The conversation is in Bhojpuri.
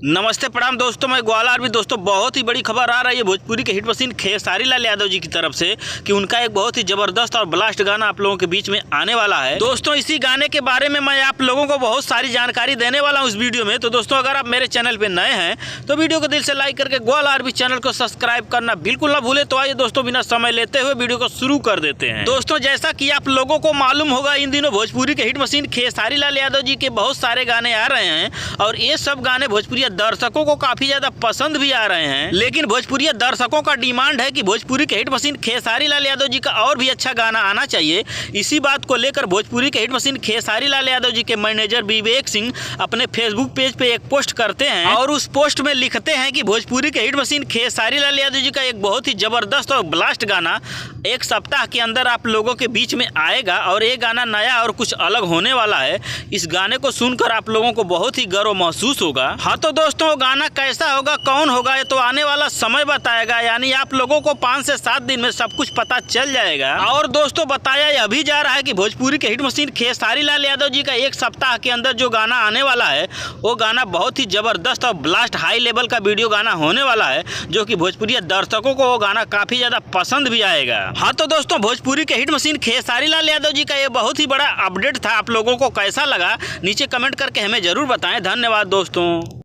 नमस्ते प्रणाम दोस्तों, मैं ग्वालियर भी दोस्तों बहुत ही बड़ी खबर आ रही है भोजपुरी के हिट मशीन खेसारी लाल यादव जी की तरफ से कि उनका एक बहुत ही जबरदस्त और ब्लास्ट गाना आप लोगों के बीच में आने वाला है। दोस्तों इसी गाने के बारे में मैं आप लोगों को बहुत सारी जानकारी देने वाला हूं इस वीडियो में। तो दोस्तों अगर आप मेरे चैनल पे नए हैं तो वीडियो को दिल से लाइक करके ग्वालियर भी चैनल को सब्सक्राइब करना बिल्कुल ना भूले। तो आइए दोस्तों बिना समय लेते हुए वीडियो को शुरू कर देते हैं। दोस्तों जैसा की आप लोगों को मालूम होगा, इन दिनों भोजपुरी के हिट मशीन खेसारी लाल यादव जी के बहुत सारे गाने आ रहे हैं और ये सब गाने भोजपुरी दर्शकों को काफी ज्यादा पसंद भी आ रहे हैं। लेकिन भोजपुरी दर्शकों का डिमांड है कि भोजपुरी के हिट मशीन खेसारी लाल यादव जी का और भी अच्छा गाना आना चाहिए। इसी बात को लेकर भोजपुरी के हिट मशीन खेसारी लाल यादव जी के मैनेजर विवेक सिंह अपने फेसबुक पेज पे एक पोस्ट करते हैं और उस पोस्ट में लिखते हैं कि भोजपुरी के हिट मशीन खेसारी लाल यादव जी का एक बहुत ही जबरदस्त और ब्लास्ट गाना एक सप्ताह के अंदर आप लोगों के बीच में आएगा और ये गाना नया और कुछ अलग होने वाला है। इस गाने को सुनकर आप लोगों को बहुत ही गर्व महसूस होगा। हाँ तो दोस्तों गाना कैसा होगा, कौन होगा, ये तो आने वाला समय बताएगा। यानी आप लोगों को 5 से 7 दिन में सब कुछ पता चल जाएगा। और दोस्तों बताया यह भी जा रहा है कि भोजपुरी के हिट मशीन खेसारी लाल यादव जी का एक सप्ताह के अंदर जो गाना आने वाला है वो गाना बहुत ही जबरदस्त और ब्लास्ट हाई लेवल का वीडियो गाना होने वाला है, जो कि भोजपुरी दर्शकों को वो गाना काफी ज्यादा पसंद भी आएगा। हाँ तो दोस्तों भोजपुरी के हिट मशीन खेसारी लाल यादव जी का ये बहुत ही बड़ा अपडेट था। आप लोगों को कैसा लगा नीचे कमेंट करके हमें जरूर बताएं। धन्यवाद दोस्तों।